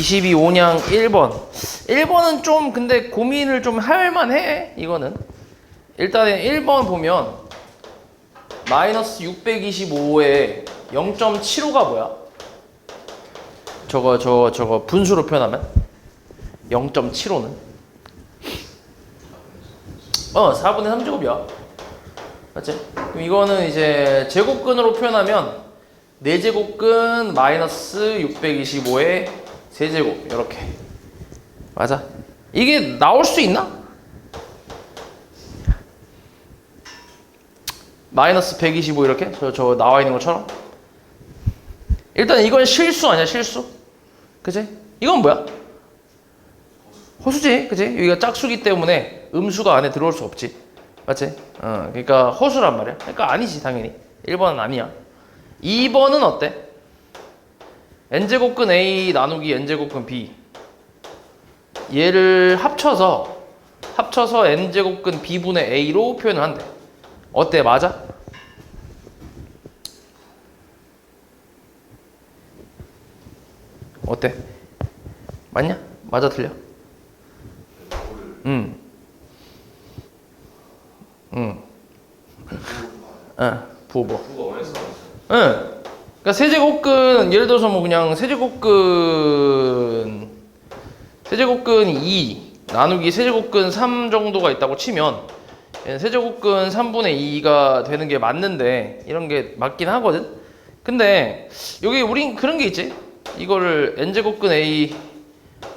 22 온양 1번. 1번은 좀 근데 고민을 좀 할만해. 이거는 일단은 1번 보면 마이너스 625에 0.75가 뭐야? 저거 분수로 표현하면 0.75는 4분의 3제곱이야. 맞지? 그럼 이거는 이제 제곱근으로 표현하면 4제곱근 마이너스 625의 세제곱 이렇게. 맞아? 이게 나올 수 있나? 마이너스 125 이렇게? 저 나와 있는 것처럼? 일단 이건 실수 아니야, 실수? 그치? 이건 뭐야? 허수지, 그치? 여기가 짝수기 때문에 음수가 안에 들어올 수 없지. 맞지? 그러니까 허수란 말이야. 그러니까 아니지, 당연히. 1번은 아니야. 2번은 어때? n제곱근 a 나누기 n제곱근 b. 얘를 합쳐서 n제곱근 b분의 a로 표현을 한대. 어때? 맞아? 어때? 맞냐? 맞아, 틀려? 부호 뭐? 그러니까 세제곱근, 예를 들어서 뭐 그냥 세제곱근 2 나누기 세제곱근 3 정도가 있다고 치면 세제곱근 3분의 2가 되는 게 맞는데, 이런 게 맞긴 하거든? 근데 여기 우린 그런 게 있지? 이거를 n제곱근 a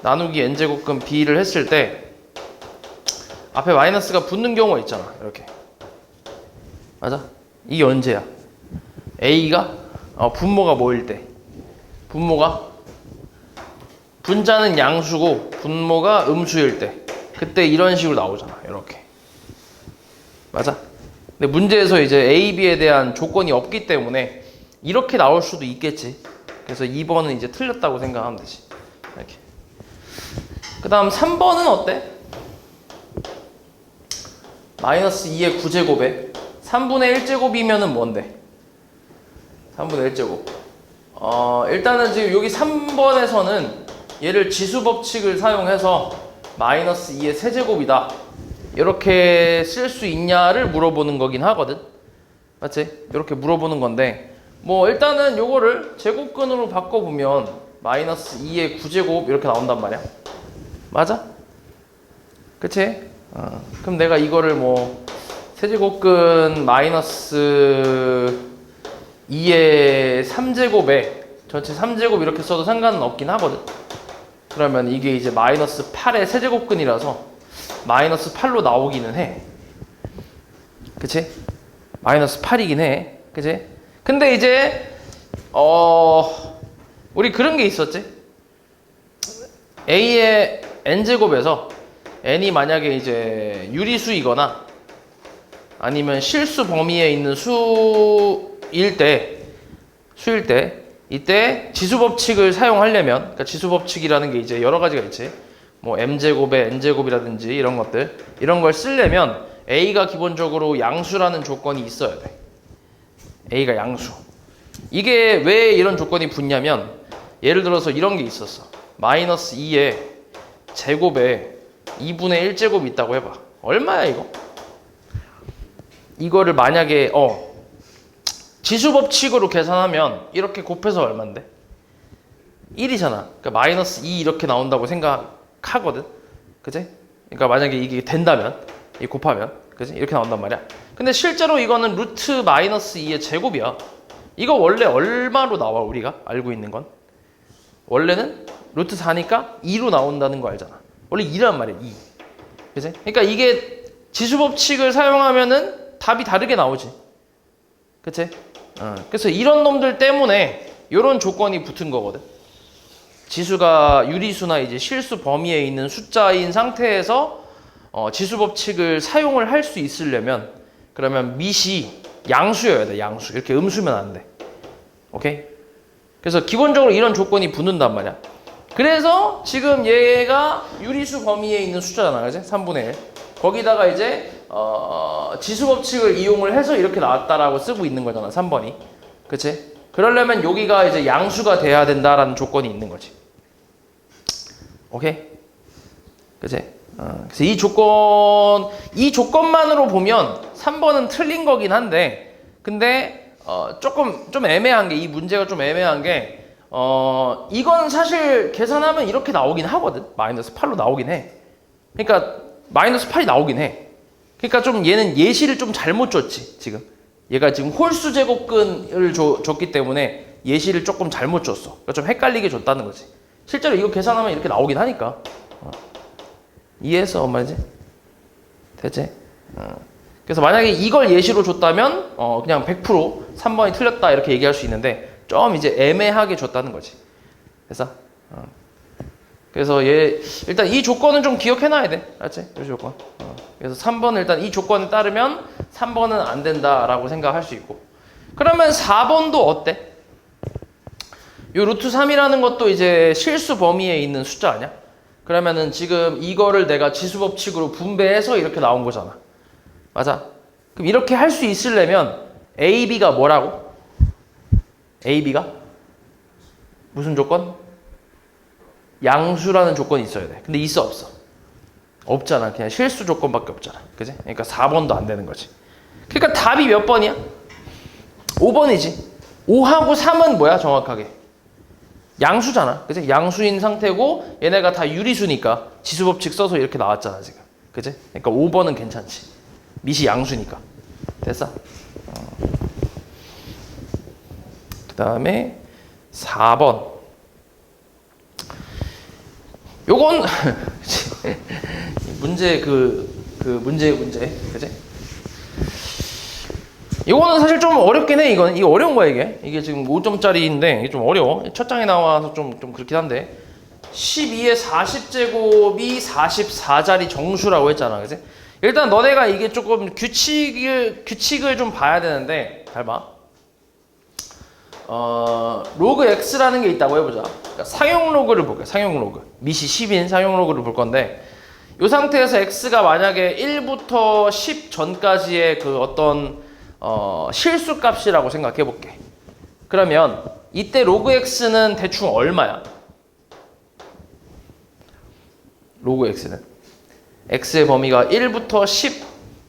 나누기 n제곱근 b를 했을 때 앞에 마이너스가 붙는 경우가 있잖아. 이렇게. 맞아? 이게 언제야? a가 분모가 뭐일 때? 분자는 양수고 분모가 음수일 때, 그때 이런 식으로 나오잖아. 이렇게. 맞아? 근데 문제에서 이제 a, b에 대한 조건이 없기 때문에 이렇게 나올 수도 있겠지. 그래서 2번은 이제 틀렸다고 생각하면 되지. 이렇게. 그 다음 3번은 어때? 마이너스 2의 9제곱에 3분의 1제곱이면은 뭔데? 3분의 1제곱. 일단은 지금 여기 3번에서는 얘를 지수법칙을 사용해서 마이너스 2의 세제곱이다, 이렇게 쓸 수 있냐를 물어보는 거긴 하거든. 맞지? 이렇게 물어보는 건데, 뭐 일단은 요거를 제곱근으로 바꿔보면 마이너스 2의 9제곱 이렇게 나온단 말이야. 맞아? 그치? 그럼 내가 이거를 뭐 세제곱근 마이너스 2의 3제곱에 전체 3제곱 이렇게 써도 상관은 없긴 하거든. 그러면 이게 이제 마이너스 8의 세제곱근이라서 마이너스 8로 나오기는 해. 그치? 마이너스 8이긴 해. 그치? 근데 이제 우리 그런 게 있었지? a의 n제곱에서 n이 만약에 이제 유리수이거나 아니면 실수 범위에 있는 수일 때 이때 지수법칙을 사용하려면, 그러니까 지수법칙이라는 게 이제 여러 가지가 있지. 뭐 m제곱에 n제곱이라든지 이런 것들, 이런 걸 쓰려면 a가 기본적으로 양수라는 조건이 있어야 돼. a가 양수. 이게 왜 이런 조건이 붙냐면, 예를 들어서 이런 게 있었어. 마이너스 2의 제곱에 2분의 1제곱이 있다고 해봐. 얼마야 이거? 이거를 만약에 지수법칙으로 계산하면 이렇게 곱해서 얼만데? 1이잖아. 그러니까 마이너스 2 이렇게 나온다고 생각하거든. 그치? 그러니까 만약에 이게 된다면, 이 곱하면, 그치? 이렇게 나온단 말이야. 근데 실제로 이거는 루트 마이너스 2의 제곱이야. 이거 원래 얼마로 나와, 우리가 알고 있는 건? 원래는 루트 4니까 2로 나온다는 거 알잖아. 원래 2란 말이야, 2. 그치? 그러니까 이게 지수법칙을 사용하면은 답이 다르게 나오지. 그치? 그래서 이런 놈들 때문에 이런 조건이 붙은 거거든. 지수가 유리수나 이제 실수 범위에 있는 숫자인 상태에서 지수법칙을 사용을 할 수 있으려면, 그러면 밑이 양수여야 돼. 양수. 이렇게 음수면 안 돼. 오케이? 그래서 기본적으로 이런 조건이 붙는단 말이야. 그래서 지금 얘가 유리수 범위에 있는 숫자잖아. 그치? 3분의 1. 거기다가 이제 지수법칙을 이용을 해서 이렇게 나왔다라고 쓰고 있는 거잖아, 3번이. 그치? 그러려면 여기가 이제 양수가 돼야 된다라는 조건이 있는 거지. 오케이? 그치? 그래서 이 조건만으로 보면 3번은 틀린 거긴 한데, 근데, 조금, 좀 애매한 게, 이 문제가 좀 애매한 게, 이건 사실 계산하면 이렇게 나오긴 하거든? 마이너스 8로 나오긴 해. 그러니까, 마이너스 8이 나오긴 해. 그러니까 좀 얘는 예시를 좀 잘못 줬지, 지금. 얘가 지금 홀수 제곱근을 줬기 때문에 예시를 조금 잘못 줬어. 그러니까 좀 헷갈리게 줬다는 거지. 실제로 이거 계산하면 이렇게 나오긴 하니까. 이해했어, 뭔 말이지? 됐지? 그래서 만약에 이걸 예시로 줬다면 그냥 100% 3번이 틀렸다 이렇게 얘기할 수 있는데 좀 이제 애매하게 줬다는 거지. 그래서 얘 일단 이 조건은 좀 기억해놔야 돼. 알았지? 이 조건. 그래서 3번은 일단 이 조건에 따르면 3번은 안 된다라고 생각할 수 있고. 그러면 4번도 어때? 요 루트 3이라는 것도 이제 실수 범위에 있는 숫자 아니야? 그러면은 지금 이거를 내가 지수법칙으로 분배해서 이렇게 나온 거잖아. 맞아? 그럼 이렇게 할 수 있으려면 A, B가 뭐라고? A, B가? 무슨 조건? 양수라는 조건이 있어야 돼. 근데 있어 없어? 없잖아. 그냥 실수 조건밖에 없잖아. 그지? 그러니까 4번도 안 되는 거지. 그러니까 답이 몇 번이야? 5번이지. 5하고 3은 뭐야 정확하게? 양수잖아. 그지? 양수인 상태고 얘네가 다 유리수니까 지수법칙 써서 이렇게 나왔잖아 지금. 그지? 그러니까 5번은 괜찮지. 밑이 양수니까. 됐어? 그 다음에 4번. 요건 문제 문제 그지? 이거는 사실 좀 어렵긴 해. 이거 어려운 거야 이게 지금 5점짜리인데 이게 좀 어려워. 첫 장에 나와서 좀 그렇긴 한데 12의 40제곱이 44자리 정수라고 했잖아, 그지? 일단 너네가 이게 조금 규칙을 좀 봐야 되는데 잘 봐. 로그 x라는 게 있다고 해보자. 그러니까 상용 로그를 볼게. 상용 로그. 밑이 10인 상용 로그를 볼 건데 이 상태에서 x가 만약에 1부터 10 전까지의 그 어떤 실수 값이라고 생각해 볼게. 그러면 이때 로그 x는 대충 얼마야? 로그 x는 x의 범위가 1부터 10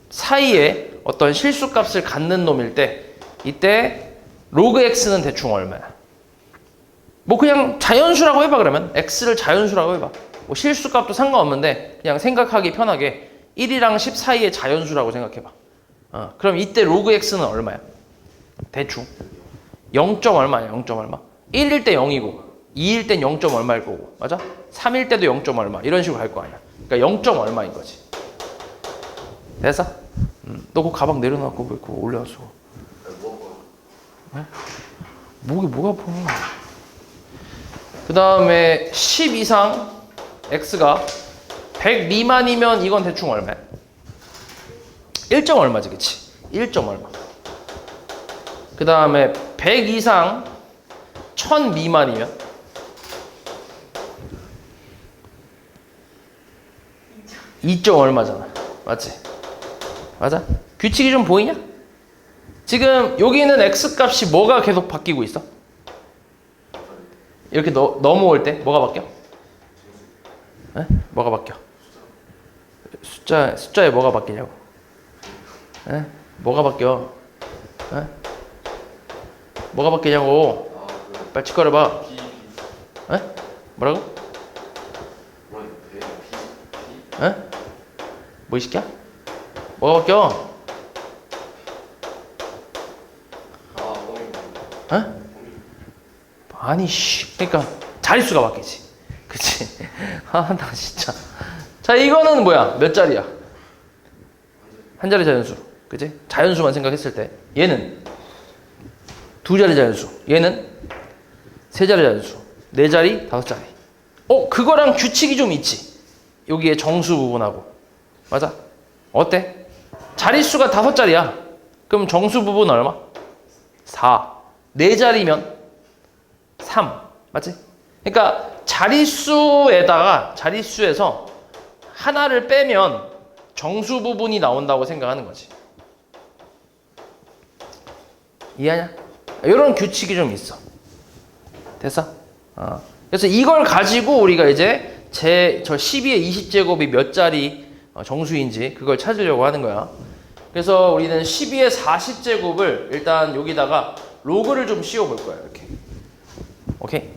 사이에 어떤 실수 값을 갖는 놈일 때 이때 로그 x는 대충 얼마야? 뭐 그냥 자연수라고 해봐. 그러면 x를 자연수라고 해봐. 뭐 실수 값도 상관없는데 그냥 생각하기 편하게 1이랑 10 사이의 자연수라고 생각해봐. 그럼 이때 로그 x는 얼마야? 대충 0. 얼마야? 0. 얼마? 1일 때 0이고 2일 땐 0. 얼마일 거고, 맞아? 3일 때도 0. 얼마 이런 식으로 갈 거 아니야. 그러니까 0. 얼마인 거지. 됐어? 너 그 가방 내려놓고 왜 그거 올려놨어? 목이 뭐가 아파? 그 다음에 10 이상 x가 100 미만이면 이건 대충 얼마야? 1. 얼마지, 그치? 1. 얼마. 그 다음에 100 이상 1000 미만이면 2. 얼마잖아. 맞지? 맞아? 규칙이 좀 보이냐? 지금 여기는 x 값이 뭐가 계속 바뀌고 있어? 이렇게 넘어올 때 뭐가 바뀌어? 에? 뭐가 바뀌어? 숫자에 뭐가 바뀌냐고? 에? 뭐가 바뀌어? 에? 뭐가 바뀌냐고? 빨리 짓거려봐. 에? 뭐라고? 에? 뭐 이 새끼야? 뭐가 바뀌어? 에? 아니 씨, 그러니까 자릿수가 바뀌지. 그치? 아, 나 진짜. 자, 이거는 뭐야? 몇 자리야? 한 자리 자연수. 그치? 자연수만 생각했을 때 얘는 2자리 자연수. 얘는 3자리 자연수. 4자리, 5자리. 그거랑 규칙이 좀 있지. 여기에 정수 부분하고. 맞아? 어때? 자릿수가 5자리야. 그럼 정수 부분 얼마? 4. 4자리면 3. 맞지? 그러니까 자릿수에서 하나를 빼면 정수 부분이 나온다고 생각하는 거지. 이해하냐? 이런 규칙이 좀 있어. 됐어? 그래서 이걸 가지고 우리가 이제 저 12의 20제곱이 몇 자리 정수인지 그걸 찾으려고 하는 거야. 그래서 우리는 12의 40제곱을 일단 여기다가 로그를 좀 씌워볼 거야. 이렇게. 오케이?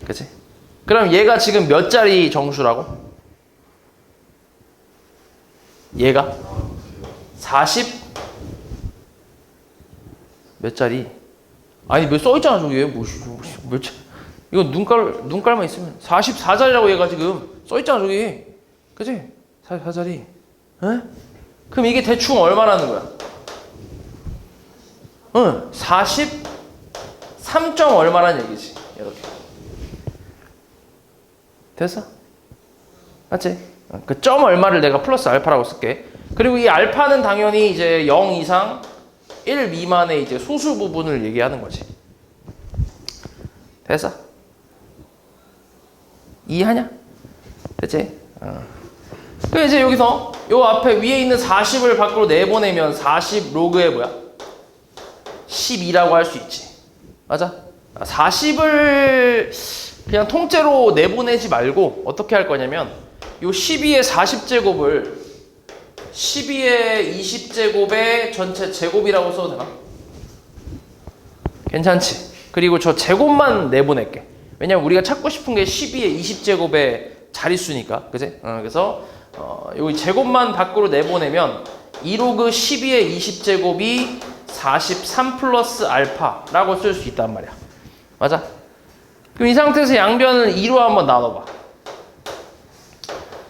그치? 그럼 얘가 지금 몇 자리 정수라고? 얘가? 40? 몇 자리? 아니, 몇 써있잖아, 저기에. 몇 자리? 이거 눈깔만 있으면 44자리라고 얘가 지금 써있잖아, 저기. 그치? 44자리. 에? 그럼 이게 대충 얼마라는 거야? 응, 43점 얼마라는 얘기지. 이렇게. 됐어? 맞지? 그 점 얼마를 내가 플러스 알파라고 쓸게. 그리고 이 알파는 당연히 이제 0 이상 1 미만의 이제 소수 부분을 얘기하는 거지. 됐어? 이해하냐? 됐지? 그 이제 여기서 요 앞에 위에 있는 40을 밖으로 내보내면 40 로그에 뭐야? 12라고 할 수 있지. 맞아? 40을 그냥 통째로 내보내지 말고 어떻게 할 거냐면 요 12의 40제곱을 12의 20제곱의 전체 제곱이라고 써도 되나? 괜찮지? 그리고 저 제곱만 내보낼게. 왜냐면 우리가 찾고 싶은 게 12의 20제곱의 자릿수니까. 그지? 그래서 여기 제곱만 밖으로 내보내면 2로그 12의 20제곱이 43 플러스 알파라고 쓸 수 있단 말이야. 맞아? 그럼 이 상태에서 양변을 2로 한번 나눠봐.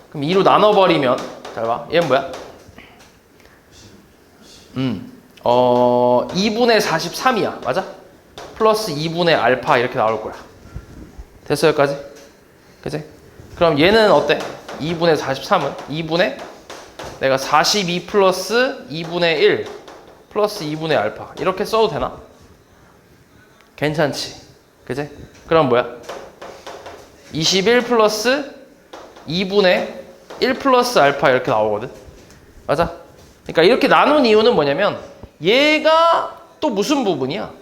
그럼 2로 나눠버리면 잘 봐. 얘는 뭐야? 2분의 43이야. 맞아? 플러스 2분의 알파 이렇게 나올 거야. 됐어 여기까지? 그치? 그럼 얘는 어때? 2분의 43은? 2분의 내가 42 플러스 2분의 1 플러스 2분의 알파 이렇게 써도 되나? 괜찮지? 그치? 그럼 뭐야? 21 플러스 2분의 1 플러스 알파 이렇게 나오거든? 맞아? 그러니까 이렇게 나눈 이유는 뭐냐면 얘가 또 무슨 부분이야?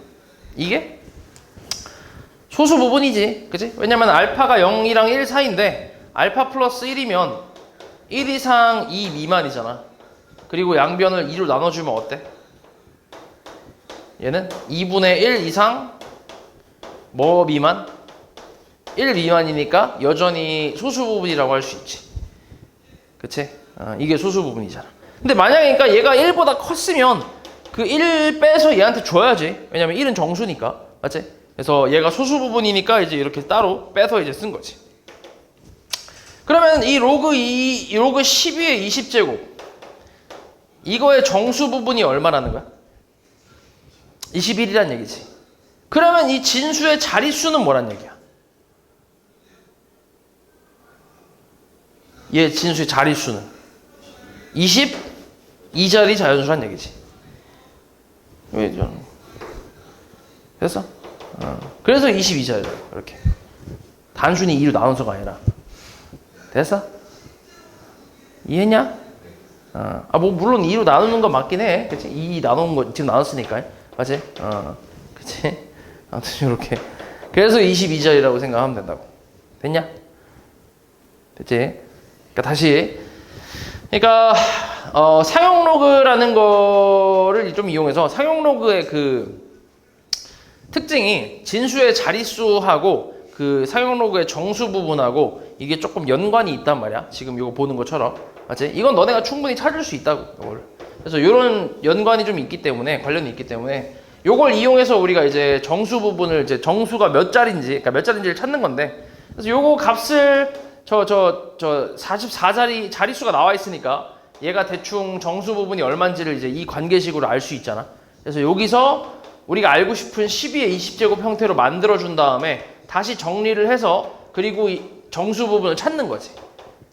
이게? 소수 부분이지. 그치? 왜냐면 알파가 0이랑 1 사이인데 알파 플러스 1이면 1 이상 2 미만이잖아. 그리고 양변을 2로 나눠주면 어때? 얘는 2분의 1 이상 뭐 미만? 1 미만이니까 여전히 소수 부분이라고 할 수 있지. 그치? 이게 소수 부분이잖아. 근데 만약에 그러니까 얘가 1보다 컸으면 그 1 빼서 얘한테 줘야지. 왜냐면 1은 정수니까. 맞지? 그래서 얘가 소수 부분이니까 이제 이렇게 따로 빼서 이제 쓴 거지. 그러면 이 로그 12의 20제곱 이거의 정수 부분이 얼마라는 거야? 21이란 얘기지. 그러면 이 진수의 자릿수는 뭐란 얘기야? 얘 진수의 자릿수는 22자리 자연수란 얘기지. 왜 좀 됐어? 그래서 22자리라고 이렇게 단순히 2로 나눠서가 아니라. 됐어? 이해했냐? 뭐 물론 2로 나누는 건 맞긴 해. 그치? 2 나누는 거 지금 나눴으니까. 맞지? 그치? 아무튼 이렇게. 그래서 22자리라고 생각하면 된다고. 됐냐? 됐지? 그러니까 다시. 그러니까 상용 로그라는 거를 좀 이용해서 상용 로그의 그 특징이 진수의 자릿수하고 그 상용 로그의 정수 부분하고 이게 조금 연관이 있단 말이야. 지금 이거 보는 것처럼. 맞지? 이건 너네가 충분히 찾을 수 있다고. 이걸. 그래서 이런 연관이 좀 있기 때문에 관련이 있기 때문에 요걸 이용해서 우리가 이제 정수 부분을 이제 정수가 몇 자리인지 그러니까 몇 자리인지를 찾는 건데 그래서 요거 값을 저 44자리 자릿수가 나와 있으니까 얘가 대충 정수 부분이 얼마인지를 이제 이 관계식으로 알 수 있잖아. 그래서 여기서 우리가 알고 싶은 12의 20제곱 형태로 만들어준 다음에 다시 정리를 해서 그리고 이 정수 부분을 찾는 거지.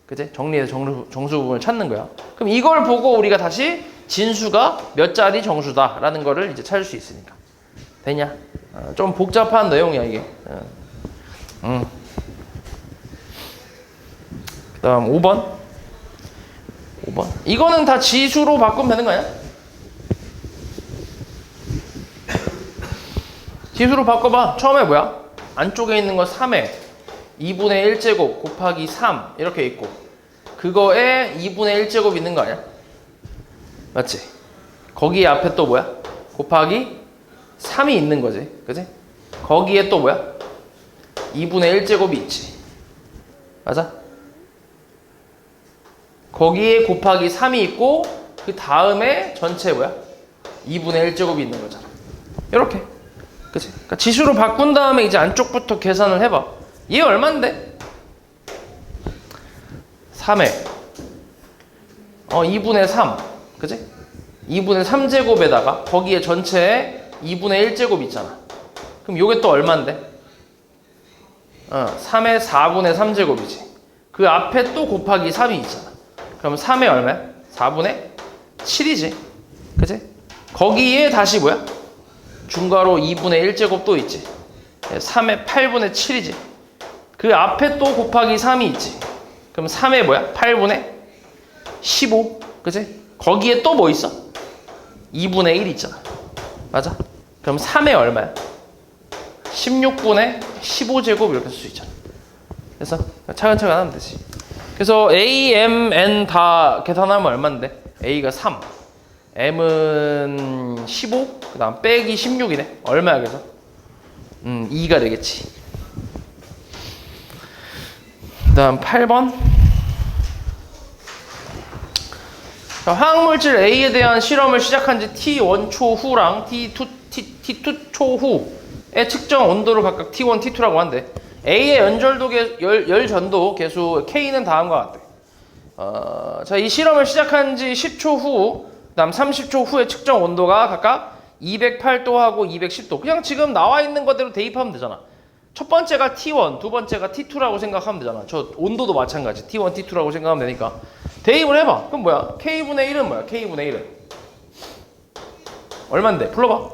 그치? 정리해서 정수 부분을 찾는 거야. 그럼 이걸 보고 우리가 다시 진수가 몇 자리 정수다라는 거를 이제 찾을 수 있으니까. 되냐? 좀 복잡한 내용이야 이게. 그 다음 5번. 이거는 다 지수로 바꾸면 되는 거 아니야? 지수로 바꿔봐. 처음에 뭐야? 안쪽에 있는 거 3회, 2분의 1제곱 곱하기 3 이렇게 있고 그거에 2분의 1제곱 있는 거 아니야? 맞지? 거기에 앞에 또 뭐야? 곱하기 3이 있는 거지. 그지? 거기에 또 뭐야? 2분의 1제곱이 있지. 맞아? 거기에 곱하기 3이 있고 그 다음에 전체 뭐야? 2분의 1제곱이 있는 거잖아. 이렇게. 그치? 그러니까 지수로 바꾼 다음에 이제 안쪽부터 계산을 해봐. 얘 얼만데? 3에 2분의 3. 그치? 2분의 3제곱에다가 거기에 전체에 2분의 1제곱 있잖아. 그럼 요게 또 얼만데? 3의 4분의 3제곱이지. 그 앞에 또 곱하기 3이 있잖아. 그럼 3의 얼마야? 4분의 7이지. 그치? 거기에 다시 뭐야? 중괄호 2분의 1제곱 또 있지. 3의 8분의 7이지. 그 앞에 또 곱하기 3이 있지. 그럼 3의 뭐야? 8분의 15. 그치? 거기에 또 뭐 있어? 2분의 1 있잖아. 맞아? 그럼 3의 얼마야? 16분의 15제곱 이렇게 쓸 수 있잖아. 그래서 차근차근 하면 되지. 그래서 A, M, N 다 계산하면 얼마인데? A가 3, M은 15, 그 다음 빼기 16이네. 얼마야 그래서? 2가 되겠지. 그 다음 8번. 화학물질 A에 대한 실험을 시작한 지 T1 초 후랑 T2 초 후의 측정 온도를 각각 T1, T2라고 한대. A의 열전도 계수 K는 다음과 같대. 자, 이 실험을 시작한 지 10초 후, 그 다음 30초 후의 측정 온도가 각각 208도하고 210도. 그냥 지금 나와 있는 거대로 대입하면 되잖아. 첫 번째가 T1, 두 번째가 T2라고 생각하면 되잖아. 저 온도도 마찬가지. T1, T2라고 생각하면 되니까. 대입을 해봐. 그럼 뭐야? K분의 1은 뭐야? K분의 1은 얼만데? 불러봐.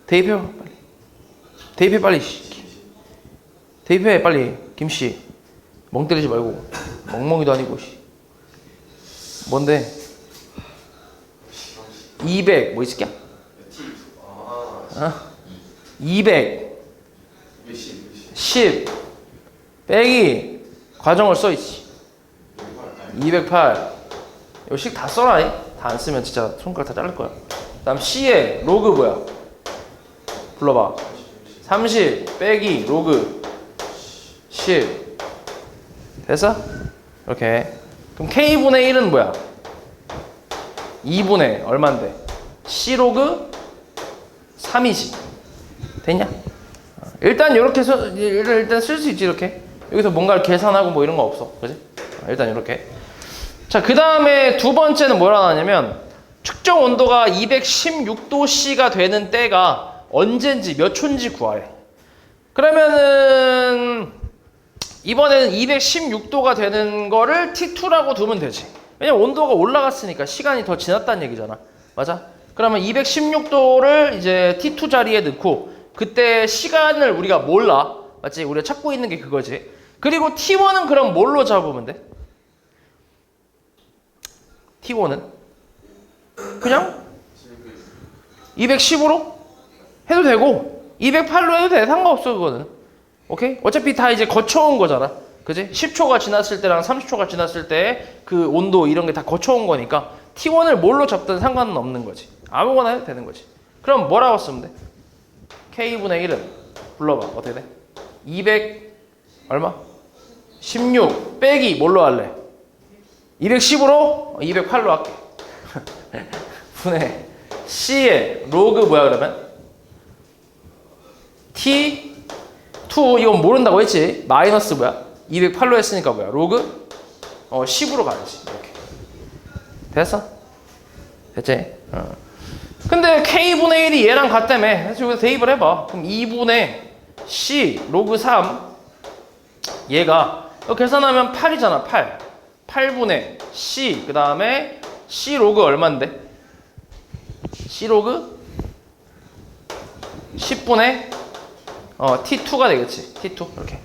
대입해봐 빨리. 대입해 빨리. 대입해 빨리. 김씨 멍 때리지 말고. 멍멍이도 아니고. 뭔데? 200 뭐 있을게? 200 10 빼기 과정을 써있지. 208 이거 식 다 써라. 다 안 쓰면 진짜 손가락 다 자를 거야. 그 다음 C에 로그 뭐야? 불러봐. 30 빼기 로그 10 됐어? 이렇게. 그럼 K분의 1은 뭐야? 2분의 얼만데? C 로그 3이지. 됐냐? 일단 이렇게 일단 쓸 수 있지. 이렇게 여기서 뭔가를 계산하고 뭐 이런 거 없어. 그지? 일단 이렇게. 자, 그 다음에 두 번째는 뭐라 하냐면 측정 온도가 216도씨가 되는 때가 언젠지 몇 초인지 구하래. 그러면은 이번에는 216도가 되는 거를 T2라고 두면 되지. 왜냐면 온도가 올라갔으니까 시간이 더 지났다는 얘기잖아. 맞아? 그러면 216도를 이제 T2 자리에 넣고 그때 시간을 우리가 몰라. 맞지? 우리가 찾고 있는 게 그거지. 그리고 T1은 그럼 뭘로 잡으면 돼? T1은 그냥 210으로 해도 되고 208로 해도 돼. 상관없어 그거는. 오케이? 어차피 다 이제 거쳐온 거잖아. 그지? 10초가 지났을 때랑 30초가 지났을 때 그 온도 이런 게 다 거쳐온 거니까 T1을 뭘로 잡든 상관은 없는 거지. 아무거나 해도 되는 거지. 그럼 뭐라고 쓰면 돼? K분의 1은 불러봐. 어떻게 돼? 200 얼마? 16 빼기 뭘로 할래? 210으로? 208로 할게. 분의 C의 로그 뭐야 그러면? T2 이건 모른다고 했지? 마이너스 뭐야? 208로 했으니까 뭐야? 로그? 10으로 가야지. 이렇게. 됐어? 됐지? 근데 K분의 1이 얘랑 같다며. 그래서 여기서 대입을 해봐. 그럼 2분의 C 로그 3 얘가 계산하면 8이잖아. 8분의 C 그 다음에 C 로그 얼만데? C 로그 10분의 T2가 되겠지. T2 이렇게.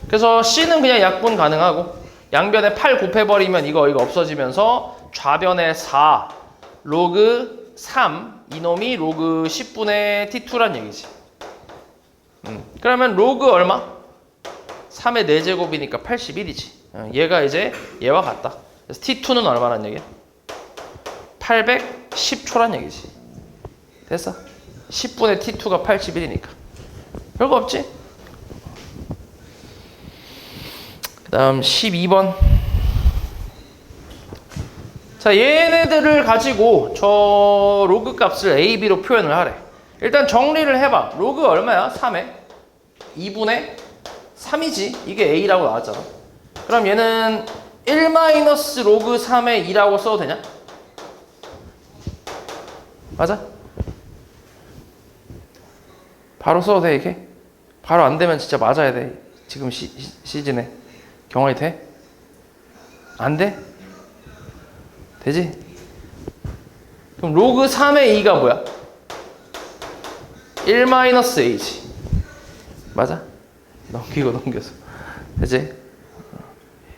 그래서 C는 그냥 약분 가능하고 양변에 8 곱해버리면 이거 없어지면서 좌변에 4 로그 3 이놈이 로그 10분의 T2란 얘기지. 그러면 로그 얼마? 3의 4제곱이니까 81이지. 얘가 이제 얘와 같다. 그래서 T2는 얼마란 얘기야? 810초란 얘기지. 됐어? 10분의 T2가 81이니까. 별거 없지? 그 다음 12번. 자, 얘네들을 가지고 저 로그 값을 A, B로 표현을 하래. 일단 정리를 해봐. 로그 얼마야? 3에 2분의 3이지. 이게 A라고 나왔잖아. 그럼 얘는 1 마이너스 로그 3의 2라고 써도 되냐? 맞아? 바로 써도 돼 이게? 바로 안 되면 진짜 맞아야 돼. 지금 시즌에 경험이 돼? 안 돼? 되지? 그럼 로그 3의 2가 뭐야? 1 마이너스 a지. 맞아? 넘기고 넘겨서. 되지?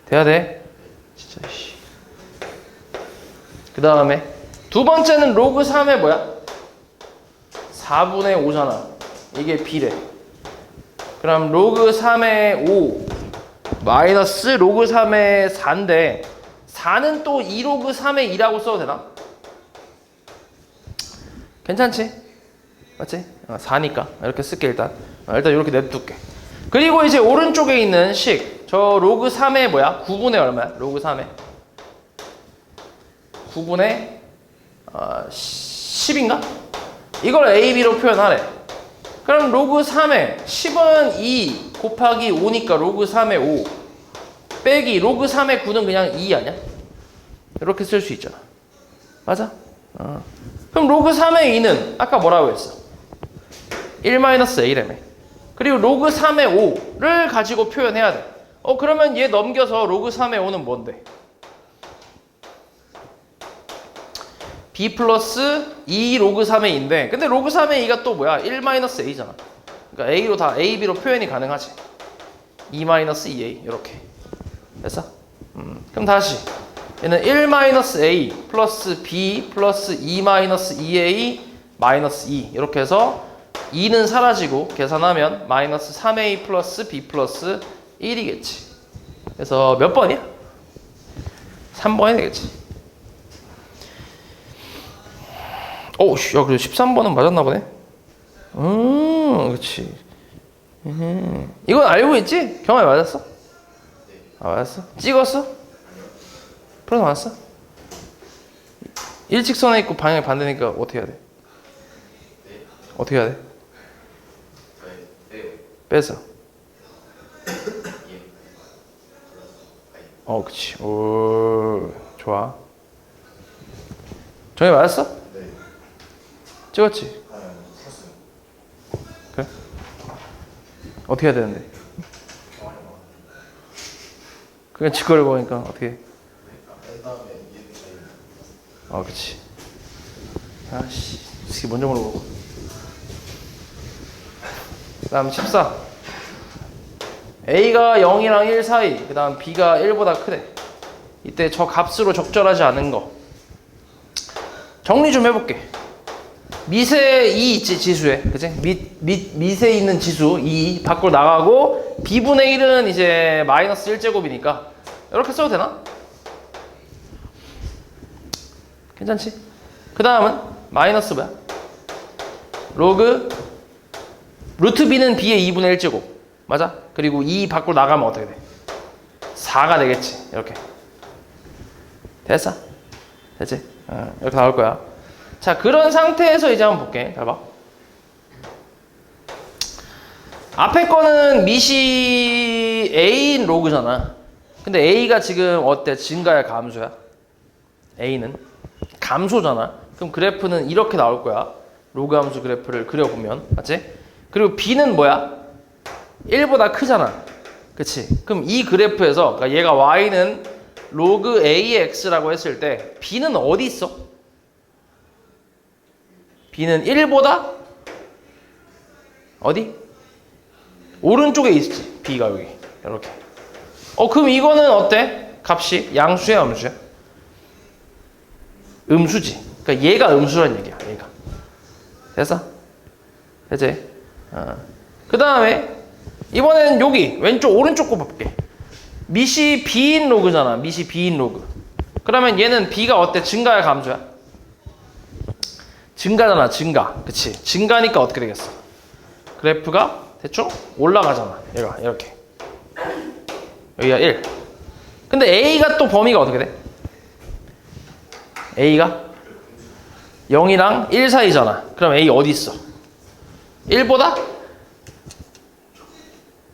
돼야 돼? 진짜 씨. 그 다음에 두 번째는 로그 3의 뭐야? 4분의 5잖아. 이게 b래. 그럼 로그 3의 5 마이너스 로그 3의 4인데 4는 또 2로그 3의 2라고 써도 되나? 괜찮지? 맞지? 4니까 이렇게 쓸게 일단. 일단 이렇게 냅둘게. 그리고 이제 오른쪽에 있는 식. 저 로그 3의 뭐야? 9분의 얼마야? 로그 3의 9분의 10인가? 이걸 A, B로 표현하래. 그럼 로그 3의 10은 2 곱하기 5니까 로그 3의 5 빼기 로그 3의 9는 그냥 2 아니야? 이렇게 쓸 수 있잖아. 맞아? 그럼 로그 3의 2는 아까 뭐라고 했어? 1-a라며. 그리고 로그 3의 5를 가지고 표현해야 돼. 그러면 얘 넘겨서 로그 3의 5는 뭔데? b 플러스 2 로그 3의 2인데 근데 로그 3의 2가 또 뭐야? 1-a잖아. 그러니까 a로 다 a, b로 표현이 가능하지. 2-2a 이렇게. 됐어? 그럼 다시 얘는 1-a 플러스 b 플러스 2-2a 마이너스 2 이렇게 해서 2는 사라지고 계산하면 마이너스 3a 플러스 b 플러스 1이겠지. 그래서 몇 번이야? 3번이 되겠지. 야, 그래도 13번은 맞았나 보네. 그렇지. 이건 알고 있지? 경험이 맞았어? 맞았어? 찍었어? 풀어서 맞았어? 일직선에 있고 방향이 반대니까 어떻게 해야 돼? 어떻게 해야 돼? 빼서. 그치. 오, 좋아. 정이 맞았어? 네. 찍었지? 그래? 어떻게 해야 되는데? 그냥 직거를 보니까 어떻게 해? 그치. 아씨, 이게 먼저 물어보고. 그 다음 14. A가 0이랑 1 사이, 그 다음 B가 1보다 크대. 이때 저 값으로 적절하지 않은 거. 정리 좀 해볼게. 밑에 2 있지, 지수에. 그치? 밑에 있는 지수 2 밖으로 나가고, B분의 1은 이제 마이너스 1제곱이니까. 이렇게 써도 되나? 괜찮지? 그 다음은 마이너스 뭐야? 로그 루트 B는 B의 2분의 1제곱. 맞아? 그리고 2 밖으로 나가면 어떻게 돼? 4가 되겠지. 이렇게. 됐어? 됐지? 이렇게 나올 거야. 자, 그런 상태에서 이제 한번 볼게. 잘 봐. 앞에 거는 밑이 A인 로그잖아. 근데 A가 지금 어때? 증가야, 감소야? A는 감소잖아. 그럼 그래프는 이렇게 나올 거야. 로그 함수 그래프를 그려보면. 맞지? 그리고 B는 뭐야? 1보다 크잖아. 그치? 그럼 이 그래프에서, 그러니까 얘가 Y는 로그 AX라고 했을 때 B는 어디 있어? B는 1보다 어디? 오른쪽에 있지. B가 여기. 이렇게. 그럼 이거는 어때? 값이 양수야, 음수야? 음수지. 그러니까 얘가 음수란 얘기야. 얘가. 됐어? 됐지? 그 다음에 이번엔 여기 왼쪽 오른쪽 곱할게. 밑이 B인 로그잖아. 밑이 B인 로그. 그러면 얘는 B가 어때? 증가야 감소야? 증가잖아. 증가. 그치? 증가니까 어떻게 되겠어? 그래프가 대충 올라가잖아. 얘가 이렇게. 여기가 1. 근데 A가 또 범위가 어떻게 돼? A가 0이랑 1 사이잖아. 그럼 A 어디 있어? 1보다?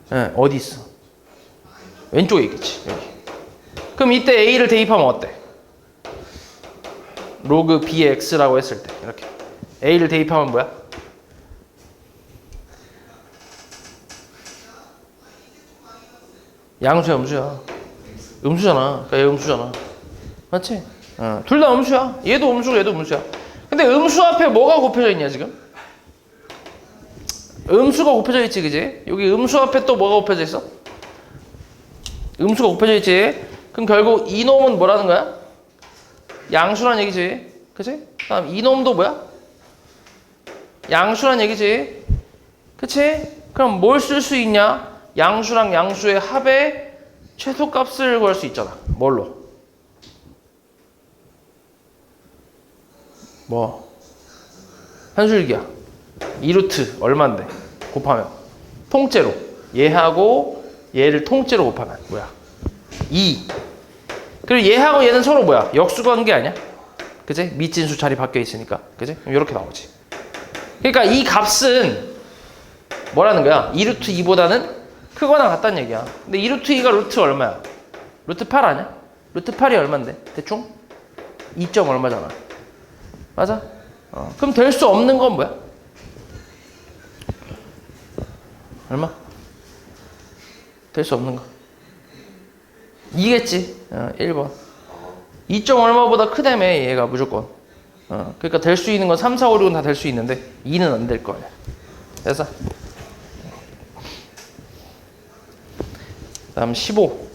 네, 어디 있어? 왼쪽에 있겠지. 여기. 그럼 이때 A를 대입하면 어때? 로그 BX라고 했을 때 이렇게 A를 대입하면 뭐야? 양수야 음수야? 음수잖아. 그러니까 얘 음수잖아. 맞지? 둘 다 음수야. 얘도 음수고 얘도 음수야. 근데 음수 앞에 뭐가 곱해져 있냐 지금? 음수가 곱해져 있지, 그지? 여기 음수 앞에 또 뭐가 곱해져 있어? 음수가 곱해져 있지. 그럼 결국 이놈은 뭐라는 거야? 양수란 얘기지, 그치? 다음 이놈도 뭐야? 양수란 얘기지, 그치? 그럼 뭘 쓸 수 있냐? 양수랑 양수의 합의 최소값을 구할 수 있잖아. 뭘로? 뭐? 한술기야. 2루트 얼만데? 곱하면 통째로 얘하고 얘를 통째로 곱하면 뭐야? 2. 그리고 얘하고 얘는 서로 뭐야? 역수관계 아니야? 그치? 밑진수 자리 바뀌어 있으니까. 그치? 이렇게 나오지. 그러니까 이 값은 뭐라는 거야? 2루트 2보다는 크거나 같다는 얘기야. 근데 2루트 2가 루트 얼마야? 루트 8 아니야? 루트 8이 얼만데? 대충? 2점 얼마잖아. 맞아? 그럼 될 수 없는 건 뭐야? 얼마? 될 수 없는 거. 2겠지. 1번. 2점 얼마보다 크다며 얘가 무조건. 그러니까 될 수 있는 건 3, 4, 5, 6은 다 될 수 있는데 2는 안 될 거 아니야. 됐어? 다음 15.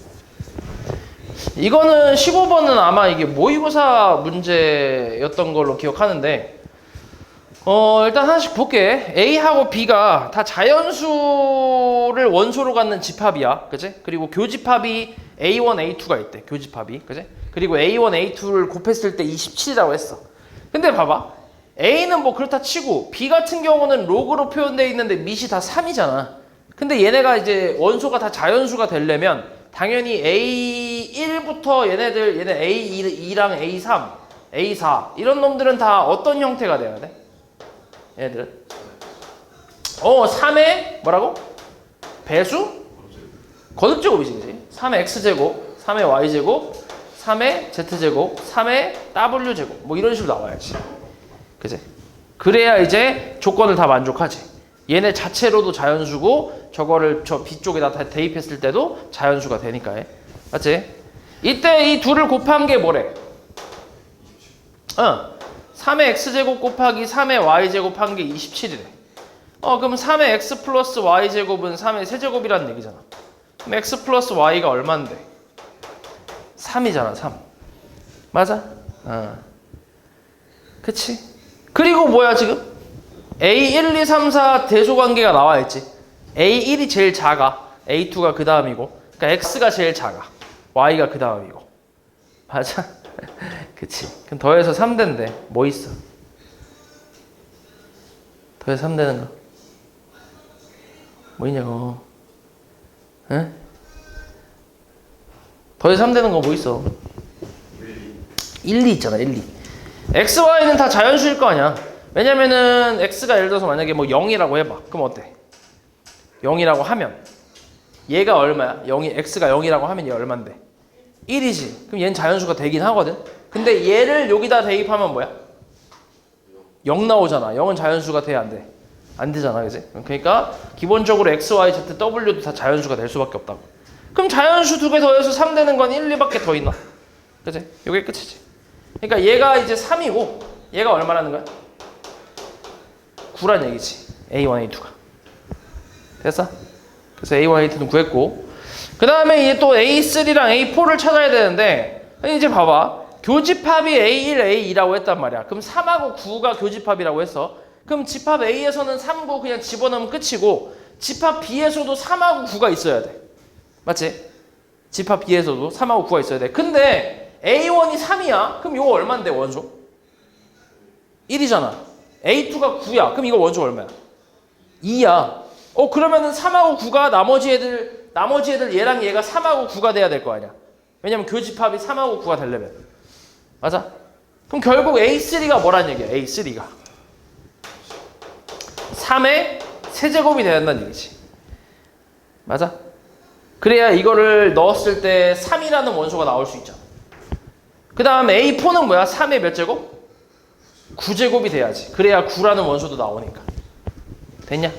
이거는 15번은 아마 이게 모의고사 문제였던 걸로 기억하는데 일단 하나씩 볼게. A하고 B가 다 자연수를 원소로 갖는 집합이야. 그치? 그리고 교집합이 A1, A2가 있대. 교집합이. 그치? 그리고 A1, A2를 곱했을 때 27이라고 했어. 근데 봐봐. A는 뭐 그렇다 치고 B 같은 경우는 로그로 표현되어 있는데 밑이 다 3이잖아. 근데 얘네가 이제 원소가 다 자연수가 되려면 당연히 A1부터 얘네 A2랑 A3, A4 이런 놈들은 다 어떤 형태가 돼야 돼? 얘네들은 3의 뭐라고? 배수? 거듭제곱이지, 그치? 3의 X제곱, 3의 Y제곱, 3의 Z제곱, 3의 W제곱 뭐 이런 식으로 나와야지. 그치? 그래야 이제 조건을 다 만족하지. 얘네 자체로도 자연수고 저거를 저 B쪽에다 다 대입했을 때도 자연수가 되니까. 맞지? 이때 이 둘을 곱한 게 뭐래? 3의 X제곱 곱하기 3의 Y제곱 한 게 27이래. 그럼 3의 X 플러스 Y제곱은 3의 세제곱이라는 얘기잖아. 그럼 X 플러스 Y가 얼만데? 3이잖아, 3. 맞아? 그치? 그리고 뭐야, 지금? A1, 2, 3, 4 대소관계가 나와있지. A1이 제일 작아. A2가 그 다음이고. 그러니까 X가 제일 작아. Y가 그 다음이고. 맞아? 그치. 그럼 더해서 3대인데 뭐 있어? 더해서 3대는 거. 뭐 있냐고. 응? 더해서 3대는 거 뭐 있어? 1, 2 있잖아. 1, 2. X, Y는 다 자연수일 거 아니야. 왜냐면은 X가 예를 들어서 만약에 뭐 0이라고 해봐. 그럼 어때? 0이라고 하면 얘가 얼마야? X가 0이라고 하면 얘 얼만데? 1이지. 그럼 얘는 자연수가 되긴 하거든. 근데 얘를 여기다 대입하면 뭐야? 0 나오잖아. 0은 자연수가 돼, 안 돼? 안 되잖아, 그지? 그러니까 기본적으로 X, Y, Z, W도 다 자연수가 될 수밖에 없다고. 그럼 자연수 2개 더해서 3 되는 건 1, 2밖에 더 있나? 그지? 요게 끝이지. 그러니까 얘가 이제 3이고 얘가 얼마라는 거야? 9란 얘기지. A1, A2가. 됐어? 그래서 A1, A2는 구했고 그 다음에 이제 또 A3랑 A4를 찾아야 되는데 이제 봐봐. 교집합이 A1, A2라고 했단 말이야. 그럼 3하고 9가 교집합이라고 했어. 그럼 집합 A에서는 3, 9 그냥 집어넣으면 끝이고 집합 B에서도 3하고 9가 있어야 돼. 맞지? 집합 B에서도 3하고 9가 있어야 돼. 근데 A1이 3이야. 그럼 이거 얼마인데 원소? 1이잖아. A2가 9야. 그럼 이거 원소 얼마야? 2야. 그러면은 3하고 9가 나머지 애들 얘랑 얘가 3하고 9가 돼야 될 거 아니야. 왜냐면 교집합이 3하고 9가 되려면. 맞아? 그럼 결국 A3가 뭐란 얘기야? A3가 3의 세제곱이 돼야 한다는 얘기지. 맞아? 그래야 이거를 넣었을 때 3이라는 원소가 나올 수 있잖아. 그 다음에 A4는 뭐야? 3의 몇 제곱? 9제곱이 돼야지. 그래야 9라는 원소도 나오니까. 됐냐?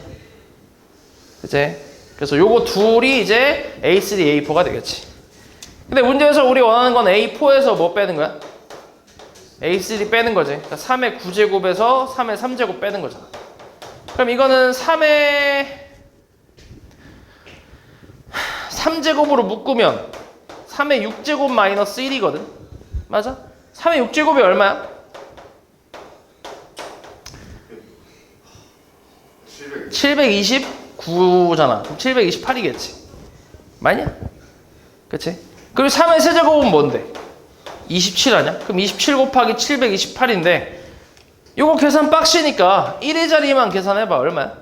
그치? 그래서 요거 둘이 이제 A3, A4가 되겠지. 근데 문제에서 우리 원하는 건 A4에서 뭐 빼는 거야? A3 빼는 거지. 그러니까 3의 9제곱에서 3의 3제곱 빼는 거잖아. 그럼 이거는 3의 3제곱으로 묶으면 3의 6제곱 마이너스 1이거든. 맞아? 3의 6제곱이 얼마야? 729잖아. 그럼 728이겠지. 맞냐? 그치? 그리고 3의 세제곱은 뭔데? 27 아냐? 그럼 27 곱하기 728인데 요거 계산 빡시니까 1의 자리만 계산해봐. 얼마야?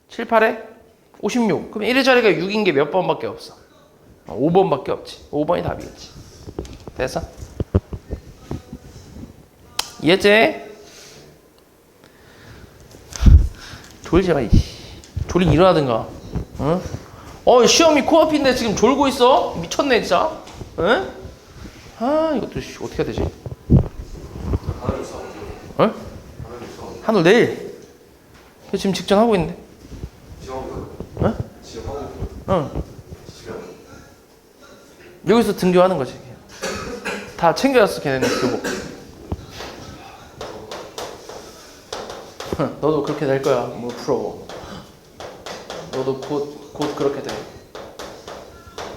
7, 8에 56. 그럼 1의 자리가 6인 게 몇 번밖에 없어? 5번밖에 없지. 5번이 답이겠지. 됐어? 이해했지? 졸지 마. 졸리 일어나든가. 응? 시험이 코앞인데 지금 졸고 있어? 미쳤네 진짜. 응? 이것도 어떻게 해야 되지? 응? 한울 내일. 지금 직전하고 있는데. 응? 응. 여기서 등교하는 거지. 다 챙겨왔어 걔네는 교복. 너도 그렇게 될 거야. 뭐 풀어. 너도 곧 그렇게 돼.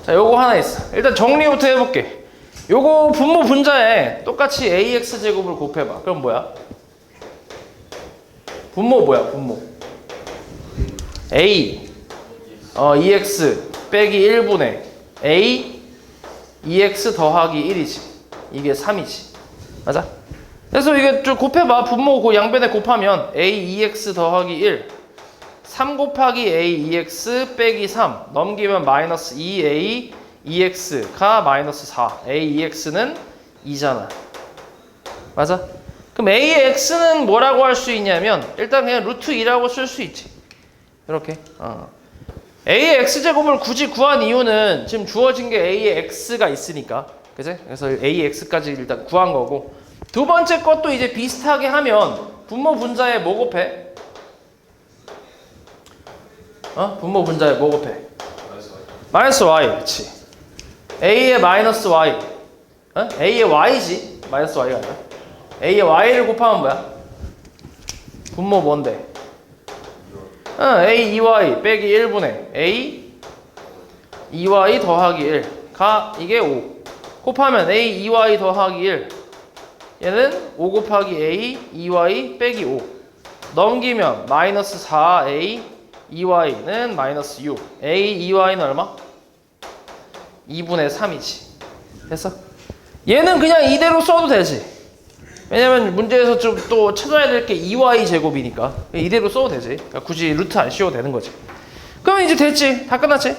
자, 요거 하나 있어. 일단 정리부터 해볼게. 요거 분모 분자에 똑같이 ax 제곱을 곱해봐. 그럼 뭐야? 분모 뭐야? 분모 a 2x 빼기 1분의 a 2x 더하기 1이지. 이게 3이지. 맞아? 그래서 이게 좀 곱해봐. 분모 그 양변에 곱하면 a 2x 더하기 1 3 곱하기 a 2x 빼기 3 넘기면 마이너스 2a 2x가 마이너스 4 a 2x는 2잖아. 맞아? 그럼 a의 x는 뭐라고 할 수 있냐면 일단 그냥 루트 2라고 쓸 수 있지. 이렇게 a의 x제곱을 굳이 구한 이유는 지금 주어진 게 a의 x가 있으니까. 그치? 그래서 a의 x까지 일단 구한 거고, 두 번째 것도 이제 비슷하게 하면 분모 분자에 뭐 곱해? 분모 분자에 뭐 곱해? 마이너스 y. 그렇지. a의 마이너스 y. a의 y지. 마이너스 y가 아니라. a의 y를 곱하면 뭐야? 분모 뭔데? a 2y 빼기 1분의 a 2y 더하기 1가 이게 5 곱하면 a 2y 더하기 1 얘는 5 곱하기 a 2y 빼기 5 넘기면 마이너스 4a 2y는 마이너스 6 a 2y는 얼마? 2분의 3이지. 됐어? 얘는 그냥 이대로 써도 되지. 왜냐면 문제에서 좀 또 찾아야 될 게 2y 제곱이니까 이대로 써도 되지. 그러니까 굳이 루트 안 씌워도 되는 거지. 그러면 이제 됐지. 다 끝났지.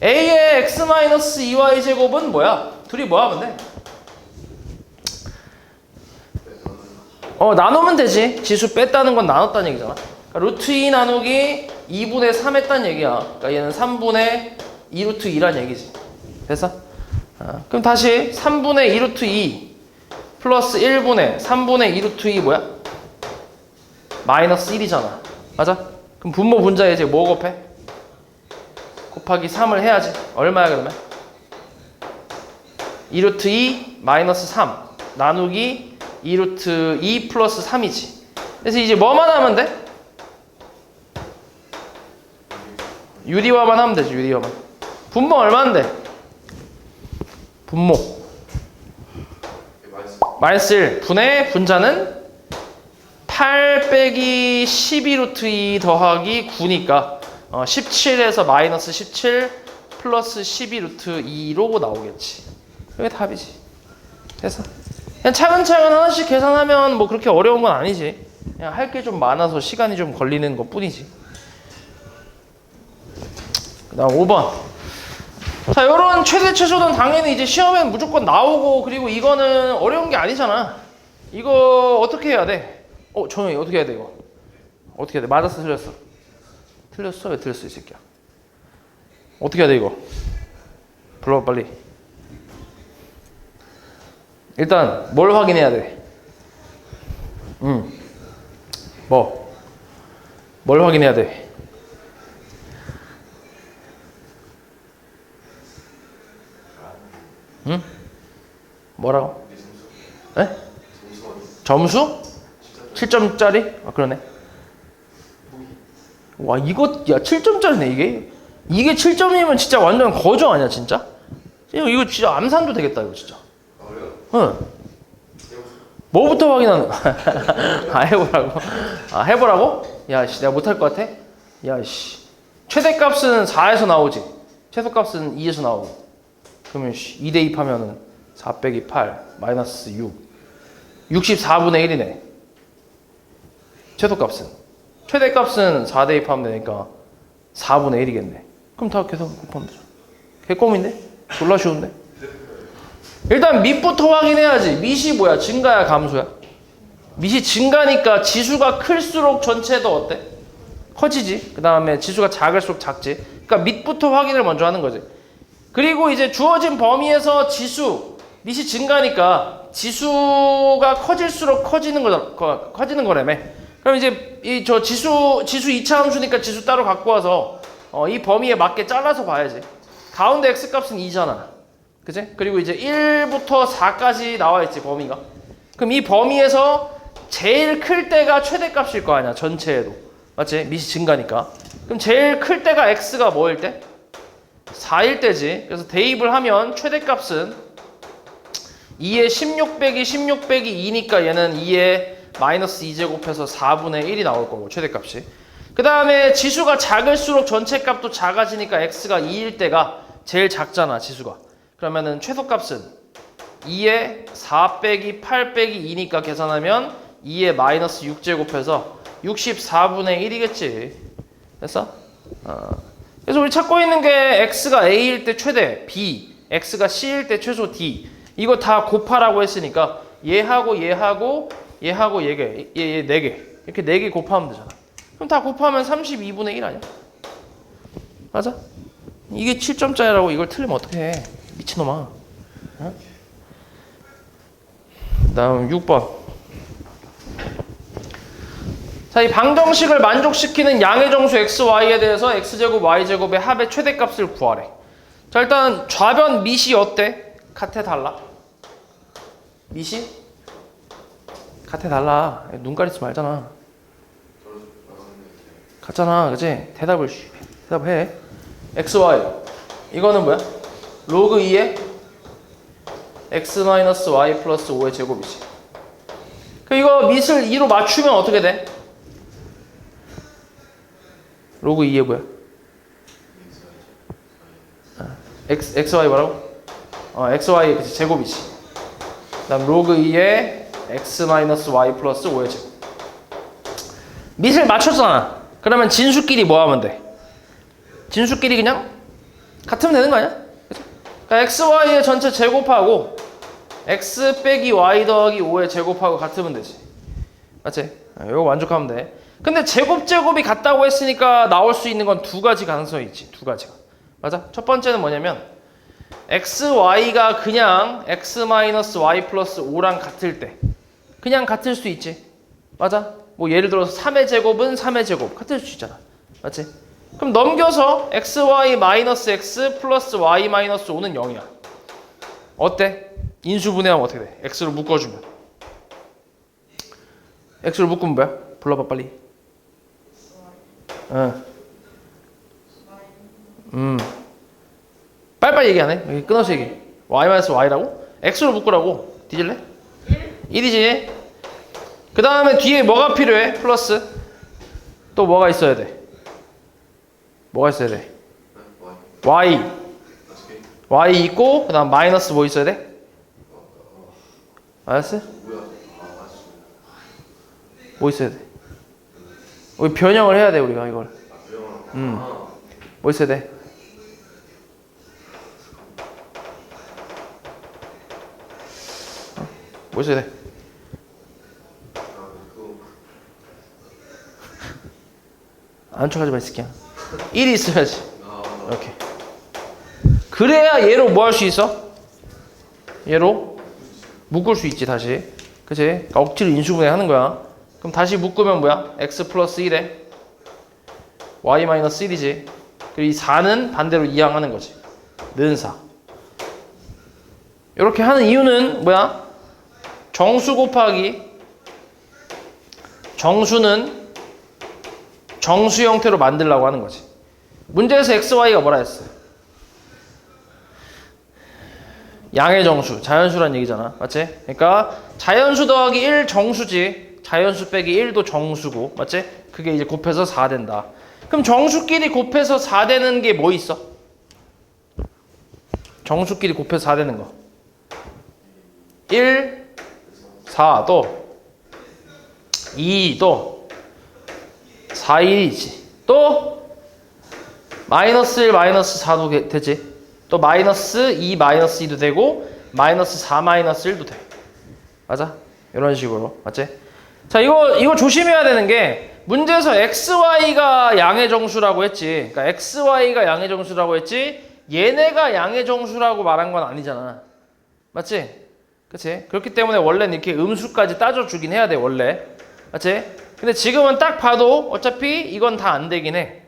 a의 x-2y 제곱은 뭐야? 둘이 뭐 하면 돼? 나누면 되지. 지수 뺐다는 건 나눴다는 얘기잖아. 그러니까 루트 2 나누기 2분의 3 했다는 얘기야. 그러니까 얘는 3분의 2 루트 2란 얘기지. 됐어? 그럼 다시 3분의 2 루트 2 플러스 1분의 3분의 2 루트 2 뭐야? 마이너스 1이잖아. 맞아? 그럼 분모 분자에 이제 뭐 곱해? 곱하기 3을 해야지. 얼마야 그러면? 2 루트 2 마이너스 3 나누기 2 루트 2 플러스 3이지. 그래서 이제 뭐만 하면 돼? 유리화만 하면 되지. 유리화만. 분모 얼마인데? 분모 마이너스 1 분의 분자는 8 빼기 12 루트 2 더하기 9니까 17에서 마이너스 17 플러스 12 루트 2로 나오겠지. 그게 답이지. 됐어. 그냥 차근차근 하나씩 계산하면 뭐 그렇게 어려운 건 아니지. 그냥 할 게 좀 많아서 시간이 좀 걸리는 것 뿐이지. 그 다음 5번. 자, 요런 최대 최소는 당연히 이제 시험엔 무조건 나오고, 그리고 이거는 어려운 게 아니잖아. 이거 어떻게 해야 돼? 정영이 어떻게 해야 돼, 이거? 어떻게 해야 돼? 맞았어, 틀렸어? 틀렸어? 왜 틀렸어, 이 새끼야? 어떻게 해야 돼, 이거? 불러봐, 빨리. 일단, 뭘 확인해야 돼? 뭘 확인해야 돼? 응? 뭐라고? 에? 점수? 7점짜리? 아, 그러네. 와, 이거, 야, 7점짜리네, 이게? 이게 7점이면 진짜 완전 거저 아니야, 진짜? 이거 진짜 암산도 되겠다, 이거 진짜. 응. 뭐부터 확인하는 거야? 해보라고? 해보라고? 야, 씨, 내가 못할 것 같아? 야, 씨. 최대값은 4에서 나오지. 최소값은 2에서 나오고. 그러면 2 대입하면은 4 빼기 8 마이너스 6 64분의 1이네. 최소값은. 최대값은 4 대입하면 되니까 4분의 1이겠네. 그럼 다 계산 곱하면 되죠. 개껌인데? 졸라 쉬운데? 일단 밑부터 확인해야지. 밑이 뭐야? 증가야 감소야? 밑이 증가니까 지수가 클수록 전체도 어때? 커지지. 그 다음에 지수가 작을수록 작지. 그러니까 밑부터 확인을 먼저 하는 거지. 그리고 이제 주어진 범위에서 지수, 밑이 증가니까 지수가 커질수록 커지는 거라며. 그럼 이제 저 지수 2차 함수니까 지수 따로 갖고 와서 이 범위에 맞게 잘라서 봐야지. 가운데 x값은 2잖아. 그치? 그리고 이제 1부터 4까지 나와 있지, 범위가. 그럼 이 범위에서 제일 클 때가 최대값일 거 아니야, 전체에도. 맞지? 밑이 증가니까. 그럼 제일 클 때가 x가 뭐일 때? 4일 때지. 그래서 대입을 하면 최대값은 2에 16 빼기 16 빼기 2니까 얘는 2에 마이너스 2제곱해서 4분의 1이 나올 거고, 최대값이. 그 다음에 지수가 작을수록 전체값도 작아지니까 x가 2일 때가 제일 작잖아, 지수가. 그러면은 최소값은 2에 4 빼기 8 빼기 2니까 계산하면 2에 마이너스 6제곱해서 64분의 1이겠지. 됐어? 그래서 우리 찾고 있는 게 x가 a일 때 최대 b, x가 c일 때 최소 d. 이거 다 곱하라고 했으니까 얘하고 얘하고 얘하고 얘 4개. 이렇게 4개 곱하면 되잖아. 그럼 다 곱하면 32분의 1 아니야? 맞아? 이게 7점짜리라고 이걸 틀리면 어떡해. 미친놈아. 어? 다음 6번. 자, 이 방정식을 만족시키는 양의 정수 x, y에 대해서 x제곱, y제곱의 합의 최대값을 구하래. 자, 일단 좌변 밑이 어때? 같아 달라? 밑이? 같아 달라. 눈 가리지 말잖아. 같잖아, 그치? 대답해. x, y. 이거는 뭐야? 로그 2에 x 마이너스 y 플러스 5의 제곱이지. 그 이거 밑을 2로 맞추면 어떻게 돼? 로그 2에 뭐야? xy 뭐라고? xy 그치, 제곱이지. 그 다음 로그 2에 x 마이너스 y 플러스 5의 제곱. 밑을 맞췄잖아. 그러면 진수끼리 뭐 하면 돼? 진수끼리 그냥 같으면 되는 거 아니야? 그러니까 xy의 전체 제곱하고 x 빼기 y 더하기 5의 제곱하고 같으면 되지. 맞지? 이거 만족하면 돼. 근데 제곱이 같다고 했으니까 나올 수 있는 건 두 가지 가능성이 있지. 두 가지가. 맞아? 첫 번째는 뭐냐면 xy가 그냥 x-y 플러스 5랑 같을 때 그냥 같을 수 있지. 맞아? 뭐 예를 들어서 3의 제곱은 3의 제곱 같을 수 있잖아. 맞지? 그럼 넘겨서 xy 마이너스 x 플러스 y 마이너스 5는 0이야. 어때? 인수분해하면 어떻게 돼? x로 묶어주면. x로 묶으면 뭐야? 불러봐 빨리. 빨리빨리 얘기 안 해? 끊어서 얘기해. y 마이너스 y라고? x로 묶으라고. 뒤질래? 1이지. 그 다음에 뒤에 뭐가 필요해? 플러스. 또 뭐가 있어야 돼? 뭐가 있어야 돼? y. y 있고, 그 다음 마이너스 뭐 있어야 돼? 알았어? 뭐 있어야 돼? 우리 변형을 해야 돼, 우리가 이걸. 뭐 있어야 돼? 뭐 있어야 돼? 안 척하지 마, 이 새끼야. 1이 있어야지. 이렇게. 그래야 얘로 뭐 할 수 있어? 얘로 묶을 수 있지, 다시. 그치? 그러니까 억지로 인수분해 하는 거야. 그럼 다시 묶으면 뭐야? x 플러스 1에 y 마이너스 1이지. 그리고 이 4는 반대로 이항하는 거지. 는 4. 이렇게 하는 이유는 뭐야? 정수 곱하기 정수는 정수 형태로 만들려고 하는 거지. 문제에서 xy가 뭐라 했어? 양의 정수, 자연수란 얘기잖아. 맞지? 그러니까 자연수 더하기 1 정수지. 자연수 빼기 1도 정수고. 맞지? 그게 이제 곱해서 4 된다. 그럼 정수끼리 곱해서 4 되는 게 뭐 있어? 정수끼리 곱해서 4 되는 거. 1, 4, 또 2, 또 4, 1이지. 또 마이너스 1, 마이너스 4도 되지. 또 마이너스 2, 마이너스 2도 되고 마이너스 4, 마이너스 1도 돼. 맞아? 이런 식으로. 맞지? 자, 이거 조심해야 되는 게 문제에서 xy가 양의 정수라고 했지. 그러니까 xy가 양의 정수라고 했지. 얘네가 양의 정수라고 말한 건 아니잖아. 맞지? 그치? 그렇기 때문에 원래는 이렇게 음수까지 따져주긴 해야 돼, 원래. 맞지? 근데 지금은 딱 봐도 어차피 이건 다 안 되긴 해.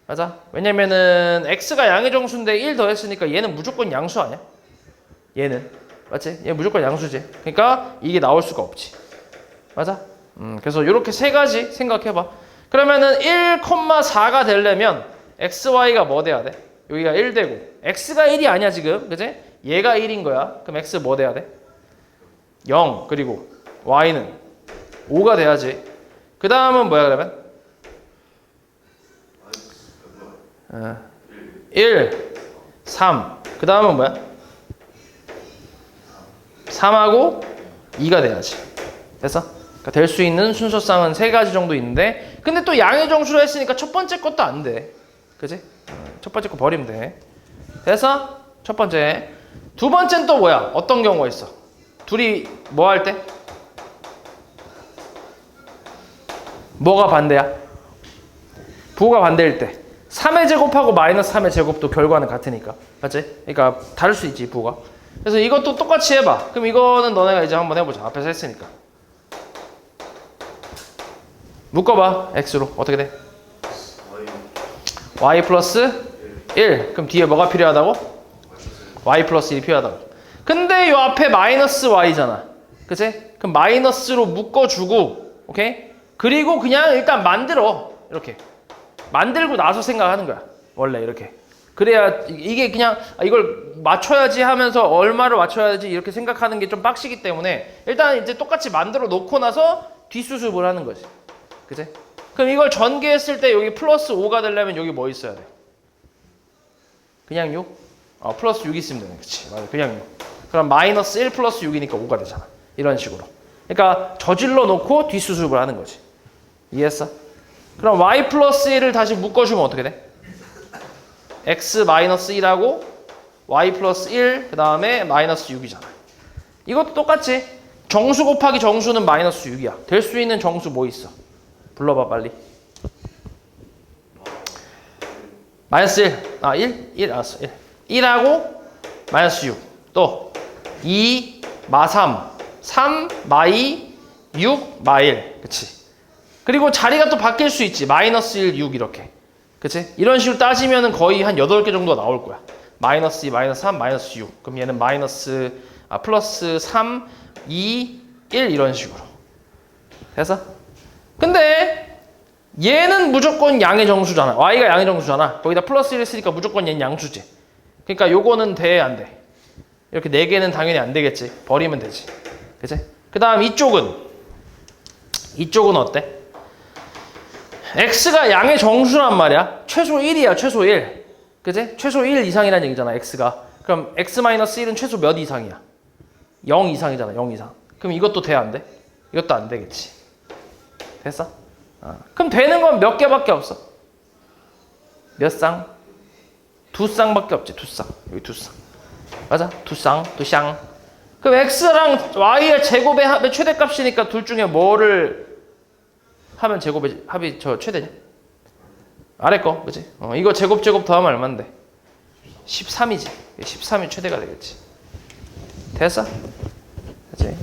맞아? 왜냐면은 x가 양의 정수인데 1 더했으니까 얘는 무조건 양수 아니야? 얘는. 맞지? 얘 무조건 양수지. 그러니까 이게 나올 수가 없지. 맞아? 그래서 이렇게 세 가지 생각해봐. 그러면은 1,4가 되려면 xy가 뭐 돼야 돼? 여기가 1 되고 x가 1이 아니야 지금. 그치? 얘가 1인 거야. 그럼 x 뭐 돼야 돼? 0. 그리고 y는 5가 돼야지. 그 다음은 뭐야 그러면? 1, 3. 그 다음은 뭐야? 3하고 2가 돼야지. 됐어? 그러니까 될 수 있는 순서상은 세 가지 정도 있는데 근데 또 양의 정수로 했으니까 첫 번째 것도 안 돼. 그지? 첫 번째 거 버리면 돼. 됐어? 첫 번째. 두 번째는 또 뭐야? 어떤 경우가 있어? 둘이 뭐 할 때? 뭐가 반대야? 부호가 반대일 때 3의 제곱하고 마이너스 3의 제곱도 결과는 같으니까. 맞지? 그러니까 다를 수 있지 부호가. 그래서 이것도 똑같이 해봐. 그럼 이거는 너네가 이제 한번 해보자. 앞에서 했으니까. 묶어봐. x로. 어떻게 돼? y 플러스 1. 그럼 뒤에 뭐가 필요하다고? y 플러스 1이 필요하다고. 근데 요 앞에 마이너스 y잖아. 그치? 그럼 마이너스로 묶어주고 오케이? 그리고 그냥 일단 만들어. 이렇게. 만들고 나서 생각하는 거야. 원래 이렇게. 그래야 이게 그냥 이걸 맞춰야지 하면서 얼마를 맞춰야지 이렇게 생각하는 게 좀 빡시기 때문에 일단 이제 똑같이 만들어 놓고 나서 뒷수습을 하는 거지. 그치? 그럼 이걸 전개했을 때 여기 플러스 5가 되려면 여기 뭐 있어야 돼? 그냥 6? 플러스 6 있으면 되네. 그치? 맞아. 그냥 6. 그럼 마이너스 1 플러스 6이니까 5가 되잖아. 이런 식으로. 그러니까 저질러 놓고 뒷수습을 하는 거지. 이해했어? 그럼 y 플러스 1을 다시 묶어주면 어떻게 돼? x 마이너스 1하고 y 플러스 1 그 다음에 마이너스 6이잖아. 이것도 똑같지. 정수 곱하기 정수는 마이너스 6이야. 될 수 있는 정수 뭐 있어? 불러봐 빨리. 마이너스 1. 1 알았어. 1하고 마이너스 6. 또 2, 마 3. 3, 마 2, 6, 마 1. 그치? 그리고 자리가 또 바뀔 수 있지. 마이너스 1, 6 이렇게. 그치? 이런 식으로 따지면은 거의 한 8개 정도가 나올 거야. 마이너스 2, 마이너스 3, 마이너스 6. 그럼 얘는 플러스 3, 2, 1 이런 식으로. 됐어? 근데 얘는 무조건 양의 정수잖아. y가 양의 정수잖아. 거기다 플러스 1 했으니까 무조건 얘는 양수지. 그러니까 요거는 돼, 안 돼? 이렇게 4개는 당연히 안 되겠지. 버리면 되지. 그치? 그 다음 이쪽은 어때? x가 양의 정수란 말이야. 최소 1이야, 최소 1. 그지? 최소 1 이상이라는 얘기잖아, x가. 그럼 x-1은 최소 몇 이상이야? 0 이상이잖아, 0 이상. 그럼 이것도 돼, 안 돼? 이것도 안 되겠지. 됐어? 그럼 되는 건 몇 개밖에 없어. 몇 쌍? 두 쌍밖에 없지, 두 쌍. 여기 두 쌍. 맞아? 두 쌍, 두 쌍. 그럼 x랑 y의 제곱의 합의 최대값이니까 둘 중에 뭐를 하면 제곱의 합이 저 최대냐? 아래 거, 그치? 이거 제곱 더하면 얼만데? 13이지. 13이 최대가 되겠지. 됐어? 그치?